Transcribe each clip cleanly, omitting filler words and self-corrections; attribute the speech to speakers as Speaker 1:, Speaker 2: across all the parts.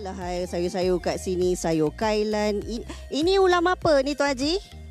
Speaker 1: Alah, sayur-sayur kat sini, sayur kailan. Ini ulam apa ni Tuan Haji?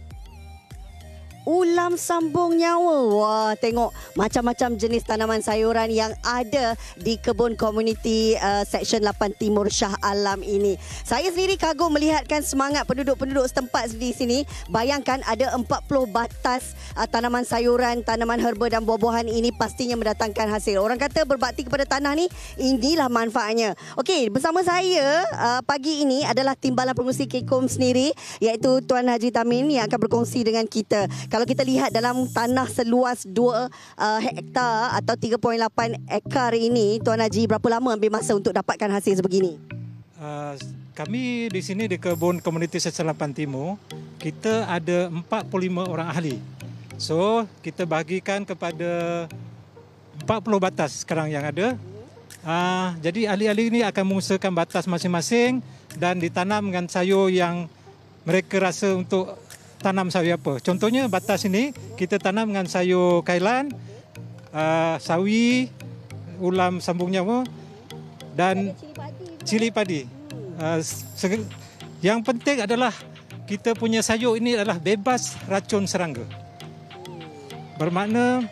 Speaker 1: Ulam sambung nyawa. Wah, tengok macam-macam jenis tanaman sayuran yang ada di kebun komuniti Seksyen 8 Timur Shah Alam ini. Saya sendiri kagum melihatkan semangat penduduk-penduduk setempat di sini. Bayangkan ada 40 batas tanaman sayuran, tanaman herba dan buah-buahan ini pastinya mendatangkan hasil. Orang kata berbakti kepada tanah ni, inilah manfaatnya. Okey, bersama saya pagi ini adalah Timbalan Pengurusi KEKOM sendiri, iaitu Tuan Haji Tamin yang akan berkongsi dengan kita. Kalau kita lihat dalam tanah seluas 2 hektar atau 3.8 ekar ini, Tuan Haji berapa lama ambil masa untuk dapatkan hasil sebegini?
Speaker 2: Kami di sini di kebun komuniti Seksyen 8 Timur, kita ada 45 orang ahli. So, kita bahagikan kepada 40 batas sekarang yang ada. Jadi ahli-ahli ini akan mengusahakan batas masing-masing dan ditanam dengan sayur yang mereka rasa untuk tanam sayur apa. Contohnya batas ini kita tanam dengan sayur kailan, sawi, ulam sambung nyawa dan cili padi. Yang penting adalah kita punya sayur ini adalah bebas racun serangga. Bermakna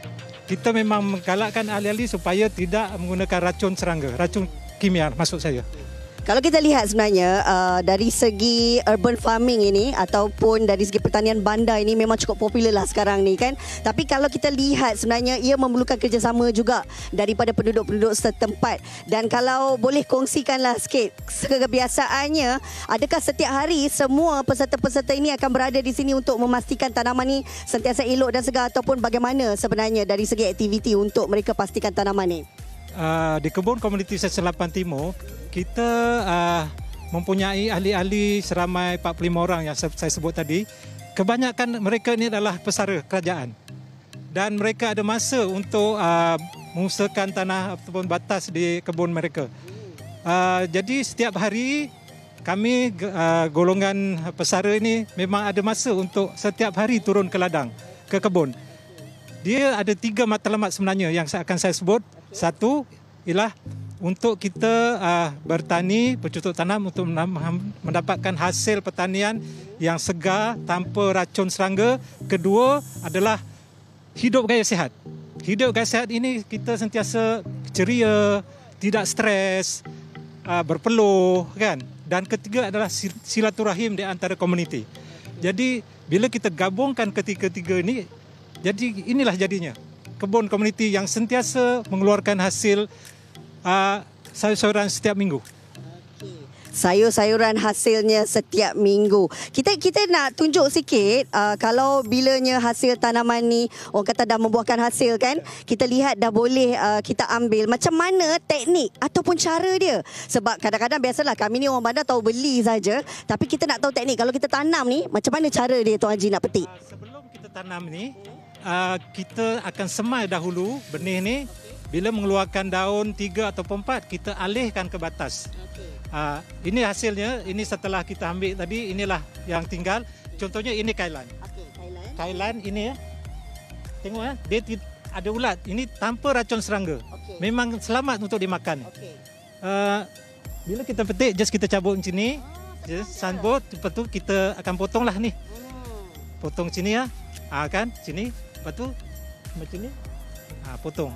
Speaker 2: kita memang menggalakkan ahli-ahli supaya tidak menggunakan racun serangga, racun kimia maksud saya.
Speaker 1: Kalau kita lihat sebenarnya dari segi urban farming ini ataupun dari segi pertanian bandar ini memang cukup popular lah sekarang ni kan. Tapi kalau kita lihat sebenarnya ia memerlukan kerjasama juga daripada penduduk-penduduk setempat. Dan kalau boleh kongsikanlah sikit kebiasaannya, adakah setiap hari semua peserta-peserta ini akan berada di sini untuk memastikan tanaman ni sentiasa elok dan segar, ataupun bagaimana sebenarnya dari segi aktiviti untuk mereka pastikan tanaman ni?
Speaker 2: Di kebun komuniti Seksyen 8 Timur, kita mempunyai ahli-ahli seramai 45 orang yang saya sebut tadi. Kebanyakan mereka ini adalah pesara kerajaan. Dan mereka ada masa untuk mengusahakan tanah ataupun batas di kebun mereka. Jadi setiap hari kami golongan pesara ini memang ada masa untuk setiap hari turun ke ladang, ke kebun. Dia ada 3 matlamat sebenarnya yang akan saya sebut. Satu ialah untuk kita bertani, bercocok tanam untuk mendapatkan hasil pertanian yang segar tanpa racun serangga. Kedua adalah hidup gaya sihat. Hidup gaya sihat ini kita sentiasa ceria, tidak stres, berpeluh kan. Dan ketiga adalah silaturahim di antara komuniti. Jadi bila kita gabungkan ketiga-tiga ini, jadi inilah jadinya kebun komuniti yang sentiasa mengeluarkan hasil sayur-sayuran setiap minggu.
Speaker 1: Sayur-sayuran hasilnya setiap minggu. Kita nak tunjuk sikit kalau bilanya hasil tanaman ni orang kata dah membuahkan hasil kan. Kita lihat dah boleh kita ambil macam mana teknik ataupun cara dia. Sebab kadang-kadang biasalah kami ni orang bandar tahu beli saja, tapi kita nak tahu teknik. Kalau kita tanam ni macam mana cara dia Tuan Haji nak petik?
Speaker 2: Sebelum kita tanam ni, kita akan semai dahulu benih ni. Bila mengeluarkan daun 3 atau 4, kita alihkan ke batas. Ini hasilnya, ini setelah kita ambil tadi, inilah yang tinggal. Contohnya ini kailan. Kailan ini ya. Tengok ya, dia ada ulat. Ini tanpa racun serangga. Memang selamat untuk dimakan. Bila kita petik, just kita cabut macam ni. Just sambut, lepas tu kita akan potonglah ni. Potong sini ya. Kan, sini. Lepas tu macam ni. Potong.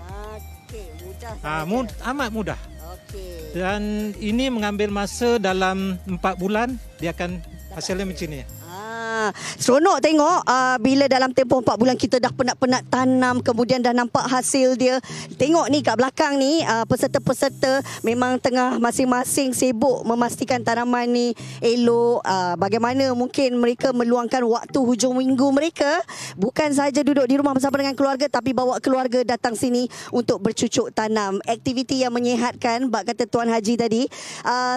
Speaker 2: Amat mudah. Dan ini mengambil masa dalam 4 bulan, dia akan hasilnya macam ni.
Speaker 1: Seronok tengok bila dalam tempoh 4 bulan kita dah penat-penat tanam, kemudian dah nampak hasil dia. Tengok ni kat belakang ni peserta-peserta memang tengah masing-masing sibuk memastikan tanaman ni elok. Bagaimana mungkin mereka meluangkan waktu hujung minggu mereka bukan sahaja duduk di rumah bersama dengan keluarga, tapi bawa keluarga datang sini untuk bercucuk tanam. Aktiviti yang menyihatkan, bak kata Tuan Haji tadi.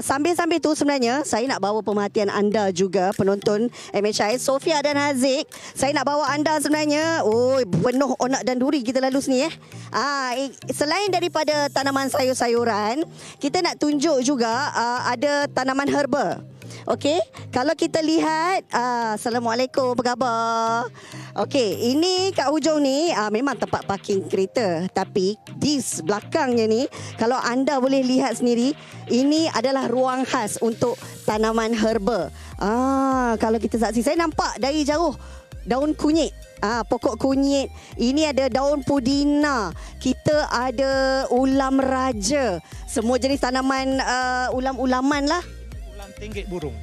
Speaker 1: Sambil-sambil tu sebenarnya saya nak bawa pemerhatian anda juga, penonton MHI, Sofia dan Haziq. Saya nak bawa anda sebenarnya, penuh onak dan duri kita lalu sini selain daripada tanaman sayur-sayuran, kita nak tunjuk juga ada tanaman herba. Okey, kalau kita lihat, Assalamualaikum, apa khabar? Okey, ini kat hujung ni memang tempat parking kereta. Tapi di belakangnya ni, kalau anda boleh lihat sendiri, ini adalah ruang khas untuk tanaman herba. Kalau kita saksi, saya nampak dari jauh daun kunyit. Pokok kunyit. Ini ada daun pudina. Kita ada ulam raja. Semua jenis tanaman ulam-ulaman lah.
Speaker 2: Ulam tenggek burung.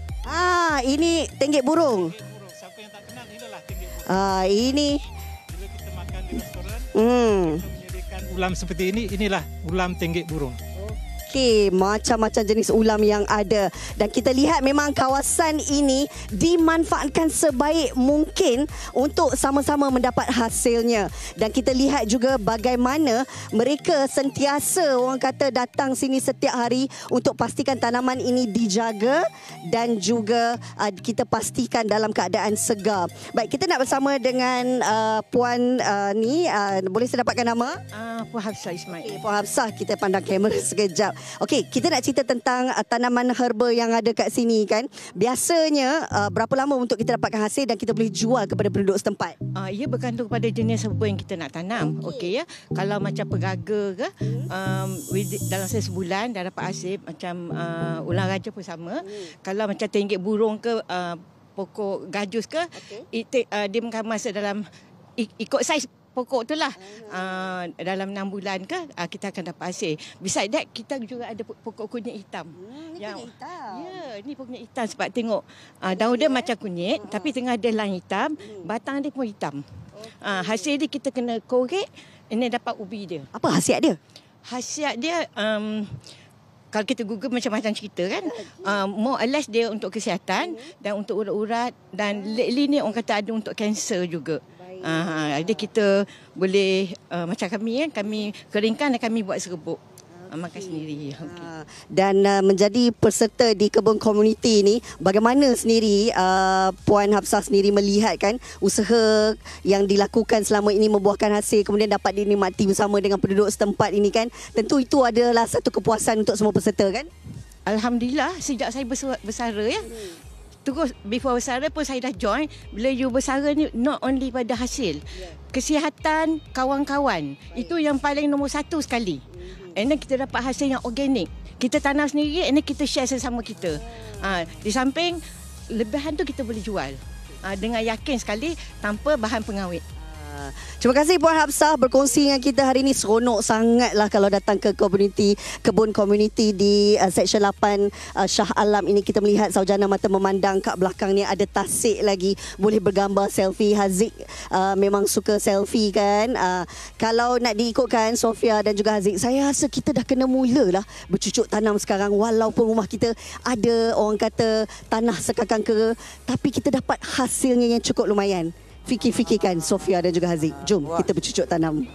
Speaker 1: Ini tenggek burung.
Speaker 2: Siapa yang tak kenal, inilah tenggek burung.
Speaker 1: Ini
Speaker 2: Bila kita makan di restoran, kita menyediakan ulam seperti ini, inilah ulam tenggek burung.
Speaker 1: Okey, macam-macam jenis ulam yang ada. Dan kita lihat memang kawasan ini dimanfaatkan sebaik mungkin untuk sama-sama mendapat hasilnya. Dan kita lihat juga bagaimana mereka sentiasa orang kata datang sini setiap hari untuk pastikan tanaman ini dijaga dan juga kita pastikan dalam keadaan segar. Baik, kita nak bersama dengan Puan ni. Boleh saya dapatkan nama?
Speaker 3: Puan Hafsah Ismail.
Speaker 1: Okay, Puan Hafsah, kita pandang kamera sekejap. Okey, kita nak cerita tentang tanaman herba yang ada kat sini kan. Biasanya berapa lama untuk kita dapatkan hasil dan kita boleh jual kepada penduduk setempat?
Speaker 3: Ia bergantung pada jenis herba yang kita nak tanam. Okey ya. Kalau macam pegaga ke, dalam sebulan dah dapat hasil. Macam ulang raja pun sama. Kalau macam tenggek burung ke, pokok gajus ke, dia makan masa dalam ikut saiz pokok tu lah. Dalam 6 bulan ke kita akan dapat hasil. Besides that, kita juga ada pokok kunyit hitam.
Speaker 1: Ini kunyit hitam.
Speaker 3: Ya, ni pokok kunyit hitam sebab tengok daun dia macam kunyit tapi tengah ada line hitam, batang dia pun hitam. Hasil dia kita kena korek, ini dapat ubi dia.
Speaker 1: Apa khasiat dia?
Speaker 3: Khasiat dia kalau kita Google macam-macam cerita kan, more or less dia untuk kesihatan dan untuk urat-urat, dan lately ni orang kata ada untuk kanser juga. Jadi kita boleh macam kami kan, kami keringkan dan kami buat serbuk. Makan sendiri. Okay.
Speaker 1: Dan menjadi peserta di kebun komuniti ni, bagaimana sendiri Puan Hafsah sendiri melihat kan usaha yang dilakukan selama ini membuahkan hasil, kemudian dapat dinikmati bersama dengan penduduk setempat ini kan. Tentu itu adalah satu kepuasan untuk semua peserta kan.
Speaker 3: Alhamdulillah, sejak saya bersara ya. Terus before bersara pun saya dah join. Bila you bersara ni not only pada hasil, kesihatan kawan-kawan. Itu yang paling nombor satu sekali. And then kita dapat hasil yang organik. Kita tanam sendiri and then kita share sesama kita. Di samping lebihan tu kita boleh jual. Dengan yakin sekali tanpa bahan pengawet.
Speaker 1: Terima kasih Puan Hafsah berkongsi dengan kita hari ini. Seronok sangatlah kalau datang ke kebun komuniti di Seksyen 8 Shah Alam ini. Kita melihat saujana mata memandang kat belakang ni ada tasik lagi, boleh bergambar selfie. Haziq memang suka selfie kan. Kalau nak diikutkan Sofia dan juga Haziq, saya rasa kita dah kena mulalah bercucuk tanam sekarang. Walaupun rumah kita ada orang kata tanah sekakang kera, tapi kita dapat hasilnya yang cukup lumayan. Fikir-fikirkan Sofia dan juga Haziq. Jom kita bercucuk tanam.